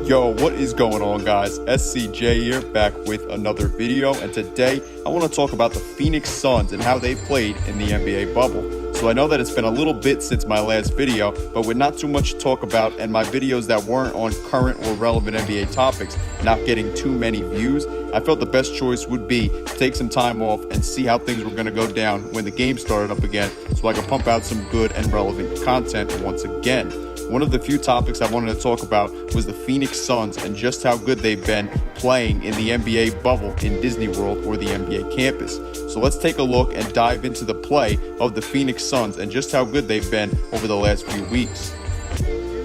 Yo, what is going on, guys? SCJ here, back with another video, and today I want to talk about the Phoenix Suns and how they played in the NBA bubble. So I know that it's been a little bit since my last video, but with not too much to talk about and my videos that weren't on current or relevant NBA topics not getting too many views, I felt the best choice would be to take some time off and see how things were going to go down when the game started up again, so I could pump out some good and relevant content once again. One of the few topics I wanted to talk about was the Phoenix Suns and just how good they've been playing in the NBA bubble in Disney World or the NBA campus. So let's take a look and dive into the play of the Phoenix Suns and just how good they've been over the last few weeks.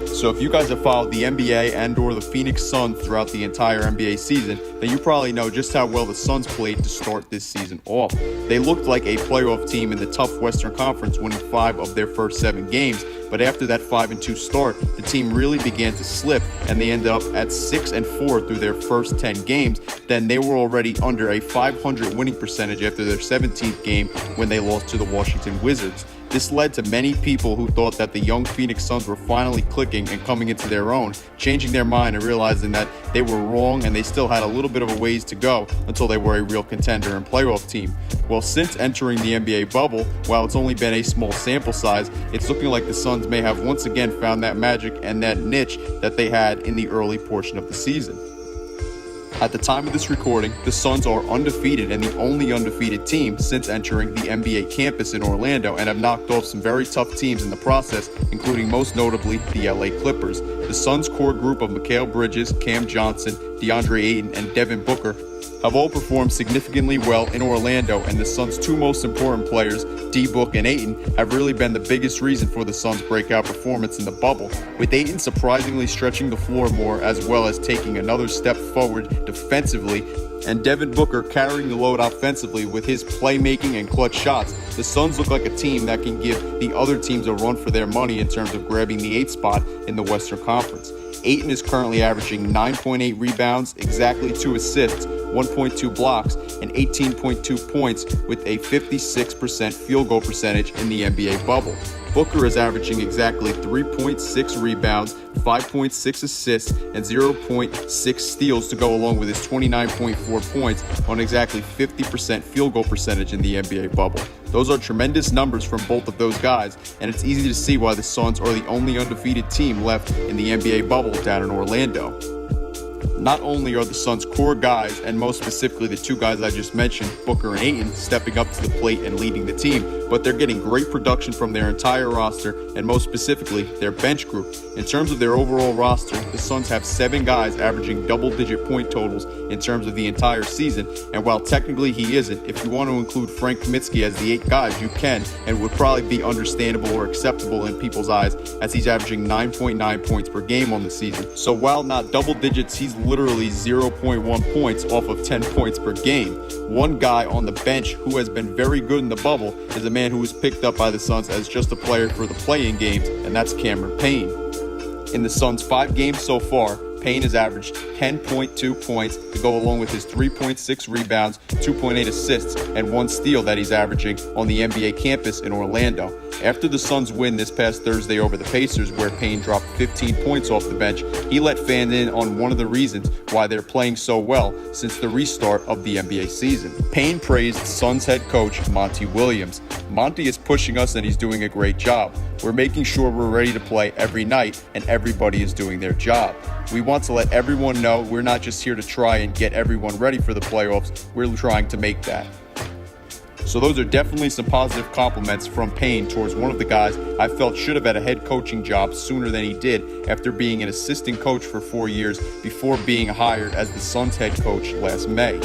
So if you guys have followed the NBA and or the Phoenix Suns throughout the entire NBA season, then you probably know just how well the Suns played to start this season off. They looked like a playoff team in the tough Western Conference, winning 5 of their first 7 games. But after that 5-2 start, the team really began to slip, and they ended up at 6-4 through their first 10 games. Then they were already under a 500 winning percentage after their 17th game when they lost to the Washington Wizards. This led to many people who thought that the young Phoenix Suns were finally clicking and coming into their own, changing their mind and realizing that they were wrong and they still had a little bit of a ways to go until they were a real contender and playoff team. Well, since entering the NBA bubble, while it's only been a small sample size, it's looking like the Suns may have once again found that magic and that niche that they had in the early portion of the season. At the time of this recording, the Suns are undefeated and the only undefeated team since entering the NBA campus in Orlando and have knocked off some very tough teams in the process, including most notably the LA Clippers. The Suns' core group of Mikal Bridges, Cam Johnson, DeAndre Ayton, and Devin Booker have all performed significantly well in Orlando, and the Suns' 2 most important players, D-Book and Ayton, have really been the biggest reason for the Suns' breakout performance in the bubble, with Ayton surprisingly stretching the floor more as well as taking another step forward defensively, and Devin Booker carrying the load offensively with his playmaking and clutch shots. The Suns look like a team that can give the other teams a run for their money in terms of grabbing the 8th spot in the Western Conference. Ayton is currently averaging 9.8 rebounds, exactly 2 assists, 1.2 blocks, and 18.2 points with a 56% field goal percentage in the NBA bubble. Booker is averaging exactly 3.6 rebounds, 5.6 assists, and 0.6 steals to go along with his 29.4 points on exactly 50% field goal percentage in the NBA bubble. Those are tremendous numbers from both of those guys, and it's easy to see why the Suns are the only undefeated team left in the NBA bubble down in Orlando. Not only are the Suns' core guys, and most specifically the 2 guys I just mentioned, Booker and Ayton, stepping up to the plate and leading the team, but they're getting great production from their entire roster, and most specifically, their bench group. In terms of their overall roster, the Suns have 7 guys averaging double-digit point totals in terms of the entire season, and while technically he isn't, if you want to include Frank Kaminsky as the 8 guys, you can, and it would probably be understandable or acceptable in people's eyes, as he's averaging 9.9 points per game on the season. So while not double digits, he's literally 0.1 points off of 10 points per game. One guy on the bench who has been very good in the bubble is a man who was picked up by the Suns as just a player for the play-in games, and that's Cameron Payne. In the Suns' 5 games so far, Payne has averaged 10.2 points to go along with his 3.6 rebounds, 2.8 assists, and 1 steal that he's averaging on the NBA campus in Orlando. After the Suns' win this past Thursday over the Pacers, where Payne dropped 15 points off the bench, he let fans in on one of the reasons why they're playing so well since the restart of the NBA season. Payne praised Suns head coach Monty Williams. "Monty is pushing us and he's doing a great job. We're making sure we're ready to play every night and everybody is doing their job. We want to let everyone know we're not just here to try and get everyone ready for the playoffs, we're trying to make that." So those are definitely some positive compliments from Payne towards one of the guys I felt should have had a head coaching job sooner than he did after being an assistant coach for 4 years before being hired as the Suns head coach last May.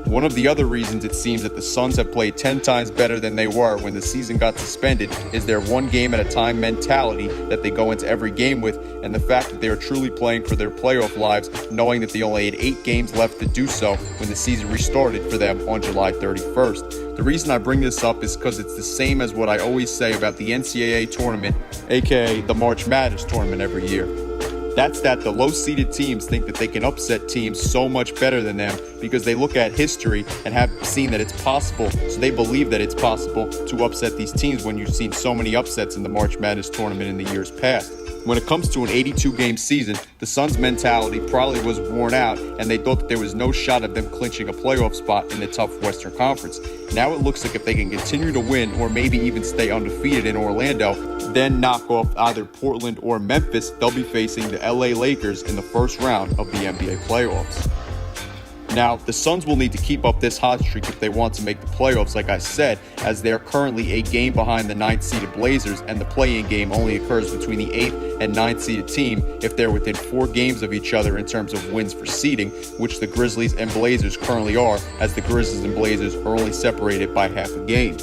One of the other reasons it seems that the Suns have played 10 times better than they were when the season got suspended is their one game at a time mentality that they go into every game with, and the fact that they are truly playing for their playoff lives, knowing that they only had 8 games left to do so when the season restarted for them on July 31st. The reason I bring this up is because it's the same as what I always say about the NCAA tournament, aka the March Madness tournament every year. That's that the low-seeded teams think that they can upset teams so much better than them because they look at history and have seen that it's possible, so they believe that it's possible to upset these teams when you've seen so many upsets in the March Madness tournament in the years past. When it comes to an 82-game season, the Suns' mentality probably was worn out, and they thought that there was no shot of them clinching a playoff spot in the tough Western Conference. Now it looks like if they can continue to win, or maybe even stay undefeated in Orlando, then knock off either Portland or Memphis, they'll be facing the LA Lakers in the first round of the NBA playoffs. Now, the Suns will need to keep up this hot streak if they want to make the playoffs, like I said, as they are currently a game behind the 9th-seeded Blazers, and the play-in game only occurs between the 8th and 9th-seeded team if they're within 4 games of each other in terms of wins for seeding, which the Grizzlies and Blazers currently are, as the Grizzlies and Blazers are only separated by half a game.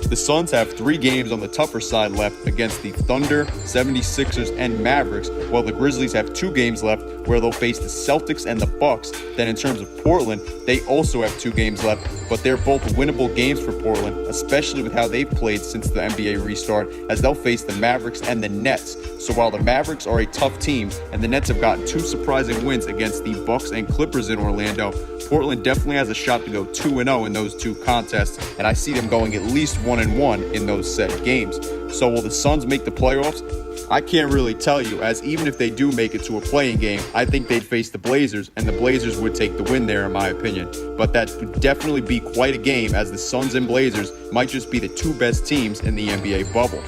The Suns have 3 games on the tougher side left against the Thunder, 76ers, and Mavericks, while the Grizzlies have 2 games left where they'll face the Celtics and the Bucks. Then in terms of Portland, they also have 2 games left, but they're both winnable games for Portland, especially with how they've played since the NBA restart, as they'll face the Mavericks and the Nets. So while the Mavericks are a tough team and the Nets have gotten 2 surprising wins against the Bucks and Clippers in Orlando, Portland definitely has a shot to go 2-0 in those 2 contests, and I see them going at least 1-1 in those said games. So will the Suns make the playoffs? I can't really tell you, as even if they do make it to a play-in game, I think they'd face the Blazers, and the Blazers would take the win there in my opinion. But that would definitely be quite a game, as the Suns and Blazers might just be the 2 best teams in the NBA bubble.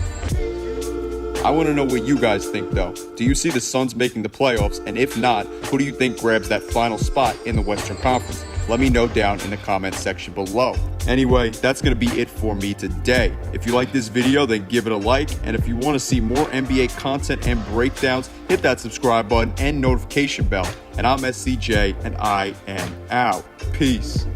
I want to know what you guys think though. Do you see the Suns making the playoffs? And if not, who do you think grabs that final spot in the Western Conference? Let me know down in the comment section below. Anyway, that's going to be it for me today. If you like this video, then give it a like. And if you want to see more NBA content and breakdowns, hit that subscribe button and notification bell. And I'm SCJ, and I am out. Peace.